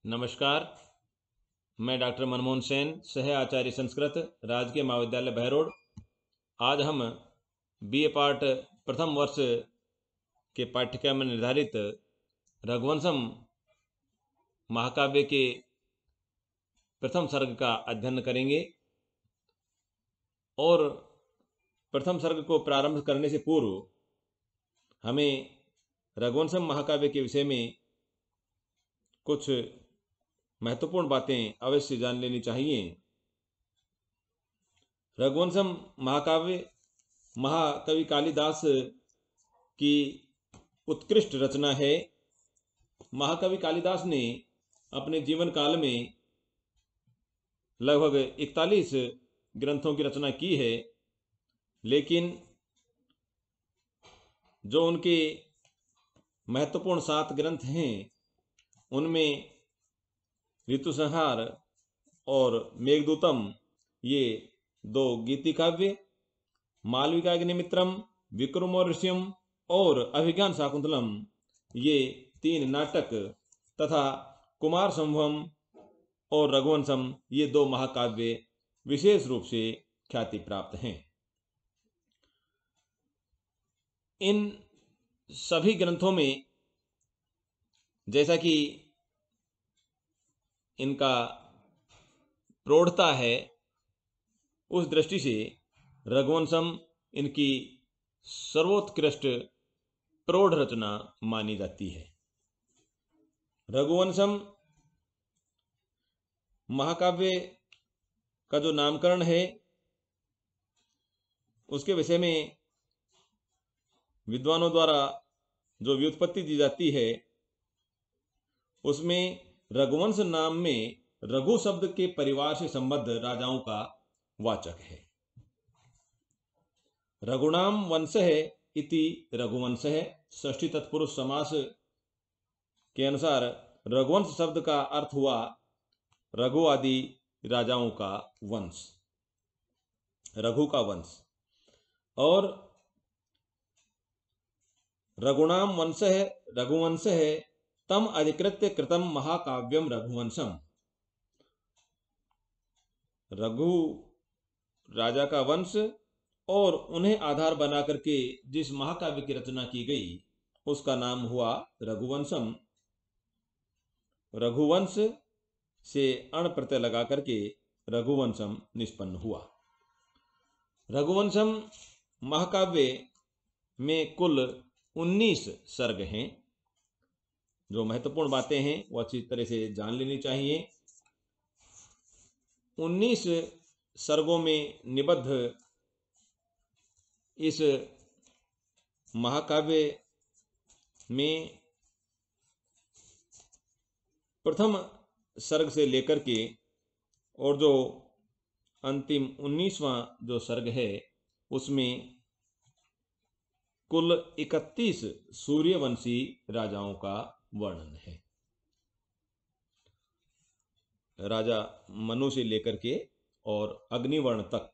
नमस्कार। मैं डॉक्टर मनमोहन सेन, सह आचार्य संस्कृत, राजकीय महाविद्यालय बहरोड। आज हम बीए पार्ट प्रथम वर्ष के पाठ्यक्रम में निर्धारित रघुवंशम महाकाव्य के प्रथम सर्ग का अध्ययन करेंगे। और प्रथम सर्ग को प्रारंभ करने से पूर्व हमें रघुवंशम महाकाव्य के विषय में कुछ महत्वपूर्ण बातें अवश्य जान लेनी चाहिए। रघुवंशम महाकाव्य महाकवि कालिदास की उत्कृष्ट रचना है। महाकवि कालिदास ने अपने जीवन काल में लगभग 41 ग्रंथों की रचना की है, लेकिन जो उनके महत्वपूर्ण 7 ग्रंथ हैं उनमें ऋतुसंहार और मेघदूतम ये 2 गीति काव्य, मालविकाग्निमित्रम, विक्रमोर्वशीयम और अभिज्ञान शाकुंतलम ये 3 नाटक तथा कुमार संभवम और रघुवंशम ये 2 महाकाव्य विशेष रूप से ख्याति प्राप्त हैं। इन सभी ग्रंथों में जैसा कि इनका प्रौढ़ता है, उस दृष्टि से रघुवंशम इनकी सर्वोत्कृष्ट प्रौढ़ रचना मानी जाती है। रघुवंशम महाकाव्य का जो नामकरण है उसके विषय में विद्वानों द्वारा जो व्युत्पत्ति दी जाती है उसमें रघुवंश नाम में रघु शब्द के परिवार से संबद्ध राजाओं का वाचक है। रघुनाम वंश है इति रघुवंश है। षष्ठी तत्पुरुष समास के अनुसार रघुवंश शब्द का अर्थ हुआ रघु आदि राजाओं का वंश, रघु का वंश। और रघुनाम वंश है, रघुवंश है, तम अधिकृत्य कृतम महाकाव्यम रघुवंशम। रघु राजा का वंश और उन्हें आधार बना करके जिस महाकाव्य की रचना की गई उसका नाम हुआ रघुवंशम। रघुवंश से अण प्रत्यय लगा करके रघुवंशम निष्पन्न हुआ। रघुवंशम महाकाव्य में कुल 19 सर्ग हैं। जो महत्वपूर्ण बातें हैं वो अच्छी तरह से जान लेनी चाहिए। 19 सर्गों में निबद्ध इस महाकाव्य में प्रथम सर्ग से लेकर के और जो अंतिम 19वां जो सर्ग है उसमें कुल 31 सूर्यवंशी राजाओं का वर्णन है। राजा मनु से लेकर के और अग्निवर्ण तक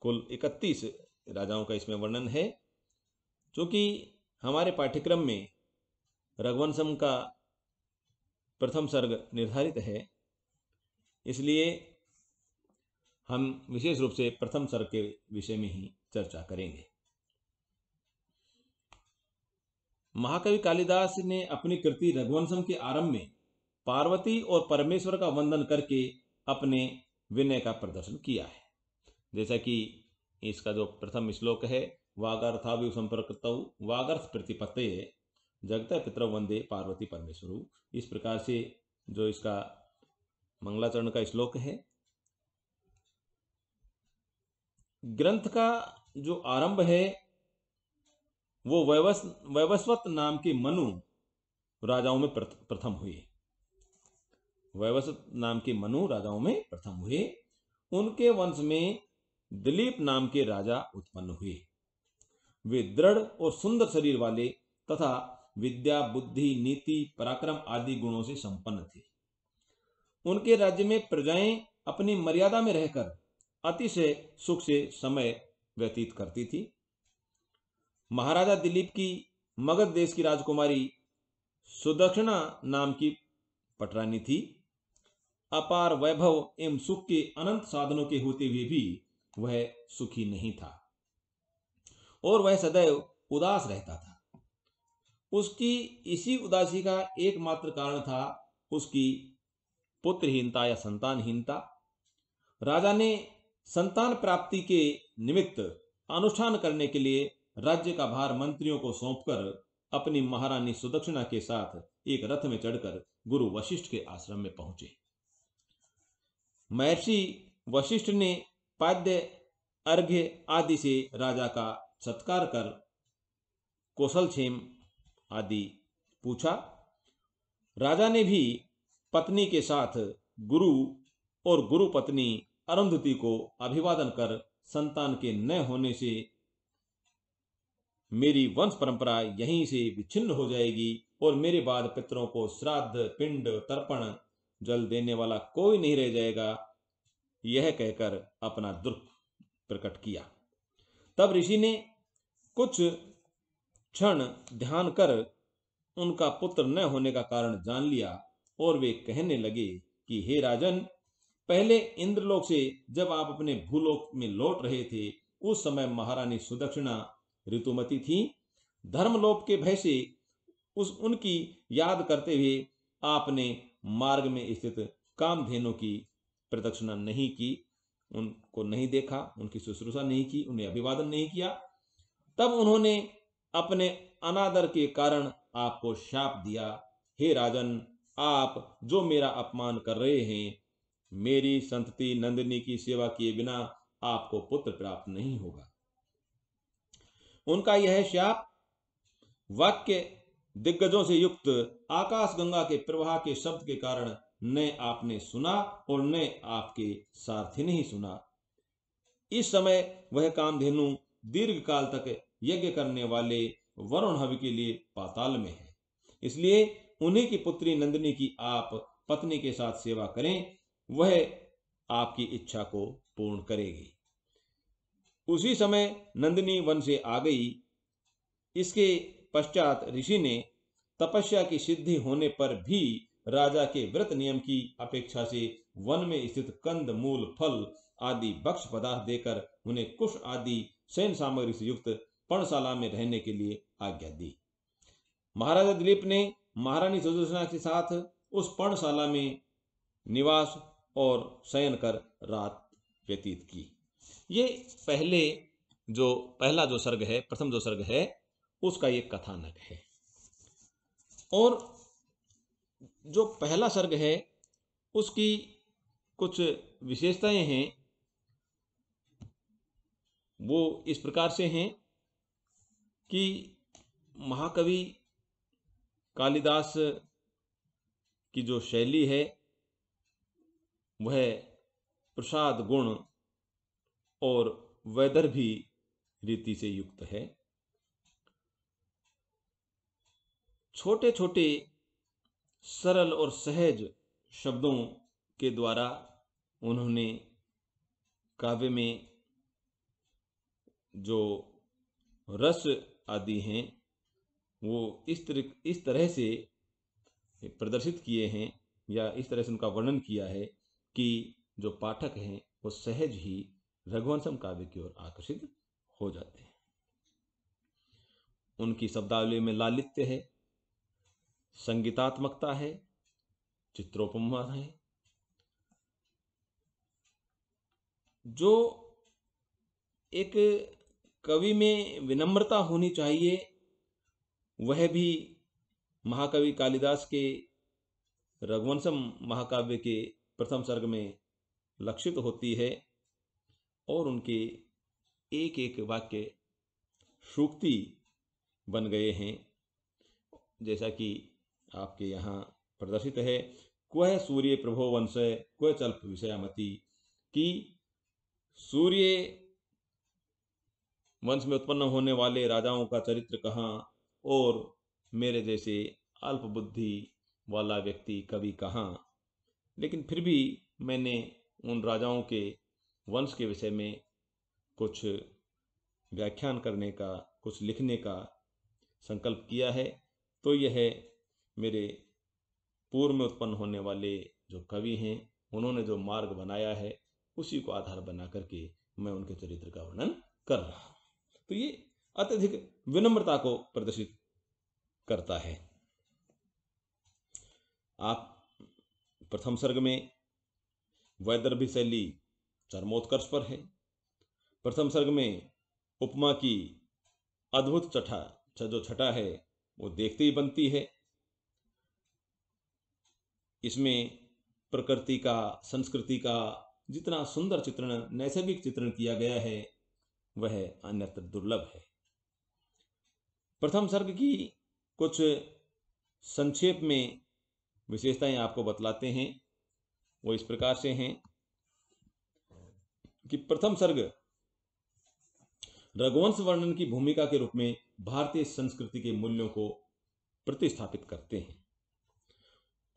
कुल 31 राजाओं का इसमें वर्णन है। क्योंकि हमारे पाठ्यक्रम में रघुवंशम का प्रथम सर्ग निर्धारित है, इसलिए हम विशेष रूप से प्रथम सर्ग के विषय में ही चर्चा करेंगे। महाकवि कालिदास ने अपनी कृति रघुवंशम के आरंभ में पार्वती और परमेश्वर का वंदन करके अपने विनय का प्रदर्शन किया है। जैसा कि इसका जो प्रथम श्लोक है, वागर्थाभि संपर्कतौ वागर्थ प्रतिपत्तये जगत पितरौ वंदे पार्वती परमेश्वरु, इस प्रकार से जो इसका मंगलाचरण का श्लोक है। ग्रंथ का जो आरंभ है वो वैवस्वत नाम के मनु राजाओं में प्रथम हुए। वैवस्वत नाम के मनु राजाओं में प्रथम हुए। उनके वंश में दिलीप नाम के राजा उत्पन्न हुए। वे दृढ़ और सुंदर शरीर वाले तथा विद्या, बुद्धि, नीति, पराक्रम आदि गुणों से संपन्न थे। उनके राज्य में प्रजाएं अपनी मर्यादा में रहकर अतिशय सुख से समय व्यतीत करती थी। महाराजा दिलीप की मगध देश की राजकुमारी सुदक्षिणा नाम की पटरानी थी। अपार वैभव एवं सुख के अनंत साधनों के होते हुए भी वह सुखी नहीं था और वह सदैव उदास रहता था। उसकी इसी उदासी का एकमात्र कारण था उसकी पुत्रहीनता या संतानहीनता। राजा ने संतान प्राप्ति के निमित्त अनुष्ठान करने के लिए राज्य का भार मंत्रियों को सौंपकर अपनी महारानी सुदक्षिणा के साथ एक रथ में चढ़कर गुरु वशिष्ठ के आश्रम में पहुंचे। महर्षि वशिष्ठ ने पाद्य अर्घ्य आदि से राजा का सत्कार कर कौशलक्षेम आदि पूछा। राजा ने भी पत्नी के साथ गुरु और गुरु पत्नी अरुंधति को अभिवादन कर संतान के न होने से मेरी वंश परंपरा यहीं से विच्छिन्न हो जाएगी और मेरे बाद पितरों को श्राद्ध पिंड तर्पण जल देने वाला कोई नहीं रह जाएगा, यह कहकर अपना दुख प्रकट किया। तब ऋषि ने कुछ क्षण ध्यान कर उनका पुत्र न होने का कारण जान लिया और वे कहने लगे कि हे राजन, पहले इंद्रलोक से जब आप अपने भूलोक में लौट रहे थे उस समय महारानी सुदक्षिणा ऋतुमती थी। धर्मलोक के भय से उनकी याद करते हुए आपने मार्ग में स्थित कामधेनु की प्रदक्षिणा नहीं की, उनको नहीं देखा, उनकी शुश्रूषा नहीं की, उन्हें अभिवादन नहीं किया। तब उन्होंने अपने अनादर के कारण आपको शाप दिया। हे राजन, आप जो मेरा अपमान कर रहे हैं, मेरी संतति नंदिनी की सेवा किए बिना आपको पुत्र प्राप्त नहीं होगा। उनका यह शाप वाक्य दिग्गजों से युक्त आकाश गंगा के प्रवाह के शब्द के कारण न आपने सुना और न आपके सारथी ने ही सुना। इस समय वह कामधेनु दीर्घ काल तक यज्ञ करने वाले वरुण हवि के लिए पाताल में है, इसलिए उन्हीं की पुत्री नंदिनी की आप पत्नी के साथ सेवा करें, वह आपकी इच्छा को पूर्ण करेगी। उसी समय नंदिनी वन से आ गई। इसके पश्चात ऋषि ने तपस्या की सिद्धि होने पर भी राजा के व्रत नियम की अपेक्षा से वन में स्थित कंद मूल फल आदि भक्ष पदार्थ देकर उन्हें कुश आदि शयन सामग्री से युक्त पर्णशाला में रहने के लिए आज्ञा दी। महाराजा दिलीप ने महारानी सुदक्षिणा के साथ उस पर्णशाला में निवास और शयन कर रात व्यतीत की। ये पहला जो सर्ग है, प्रथम जो सर्ग है, उसका ये कथानक है। और जो पहला सर्ग है उसकी कुछ विशेषताएं हैं, वो इस प्रकार से हैं कि महाकवि कालिदास की जो शैली है वह प्रसाद गुण और वैदर्भी रीति से युक्त है। छोटे छोटे सरल और सहज शब्दों के द्वारा उन्होंने काव्य में जो रस आदि हैं वो इस तरह से प्रदर्शित किए हैं या इस तरह से उनका वर्णन किया है कि जो पाठक हैं वो सहज ही रघुवंशम काव्य की ओर आकर्षित हो जाते हैं। उनकी शब्दावली में लालित्य है, संगीतात्मकता है, चित्रोपमा है। जो एक कवि में विनम्रता होनी चाहिए वह भी महाकवि कालिदास के रघुवंशम महाकाव्य के प्रथम सर्ग में लक्षित होती है और उनके एक एक वाक्य सूक्ति बन गए हैं। जैसा कि आपके यहाँ प्रदर्शित है, क्वः सूर्य प्रभो वंश क्वः चल्प विषयामति, कि सूर्य वंश में उत्पन्न होने वाले राजाओं का चरित्र कहाँ और मेरे जैसे अल्प बुद्धि वाला व्यक्ति कवि कहाँ। लेकिन फिर भी मैंने उन राजाओं के वंश के विषय में कुछ व्याख्यान करने का, कुछ लिखने का संकल्प किया है। तो यह मेरे पूर्व में उत्पन्न होने वाले जो कवि हैं उन्होंने जो मार्ग बनाया है उसी को आधार बना करके मैं उनके चरित्र का वर्णन कर रहा हूं। तो ये अत्यधिक विनम्रता को प्रदर्शित करता है। आप प्रथम सर्ग में वैदर्भी शैली चरमोत्कर्ष पर है। प्रथम सर्ग में उपमा की अद्भुत जो छटा है वो देखते ही बनती है। इसमें प्रकृति का, संस्कृति का जितना सुंदर चित्रण, नैसर्गिक चित्रण किया गया है वह अन्यत्र दुर्लभ है। प्रथम सर्ग की कुछ संक्षेप में विशेषताएं आपको बतलाते हैं। वो इस प्रकार से हैं कि प्रथम सर्ग रघुवंश वर्णन की भूमिका के रूप में भारतीय संस्कृति के मूल्यों को प्रतिस्थापित करते हैं।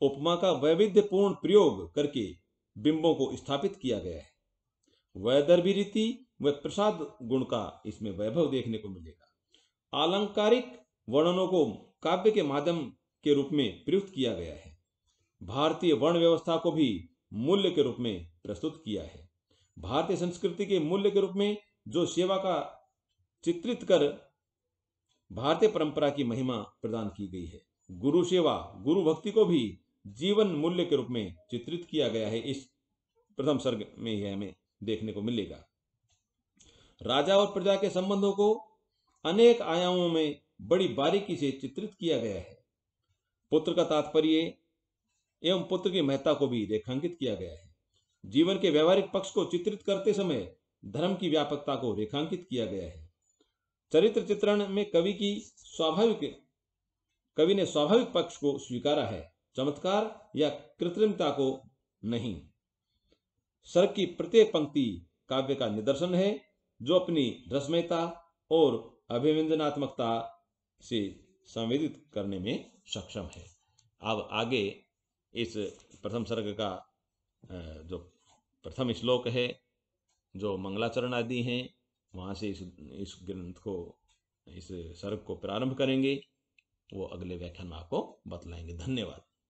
उपमा का वैविध्यपूर्ण प्रयोग करके बिंबों को स्थापित किया गया है। वैदर्भी रीति व प्रसाद गुण का इसमें वैभव देखने को मिलेगा। आलंकारिक वर्णनों को काव्य के माध्यम के रूप में प्रयुक्त किया गया है। भारतीय वर्ण व्यवस्था को भी मूल्य के रूप में प्रस्तुत किया है। भारतीय संस्कृति के मूल्य के रूप में जो सेवा का चित्रित कर भारतीय परंपरा की महिमा प्रदान की गई है। गुरु सेवा, गुरु भक्ति को भी जीवन मूल्य के रूप में चित्रित किया गया है। इस प्रथम सर्ग में यह हमें देखने को मिलेगा। राजा और प्रजा के संबंधों को अनेक आयामों में बड़ी बारीकी से चित्रित किया गया है। पुत्र का तात्पर्य एवं पुत्र की महत्ता को भी रेखांकित किया गया है। जीवन के व्यवहारिक पक्ष को चित्रित करते समय धर्म की व्यापकता को रेखांकित किया गया है। चरित्र चित्रण में कवि ने स्वाभाविक पक्ष को स्वीकारा है, चमत्कार या कृत्रिमता को नहीं। सर्ग की प्रत्येक पंक्ति काव्य का निदर्शन है जो अपनी रसमयता और अभिव्यंजनात्मकता से संवेदित करने में सक्षम है। अब आगे इस प्रथम सर्ग का जो प्रथम श्लोक है, जो मंगलाचरण आदि हैं, वहाँ से इस ग्रंथ को, इस सर्ग को प्रारंभ करेंगे। वो अगले व्याख्यान में आपको बतलाएंगे। धन्यवाद।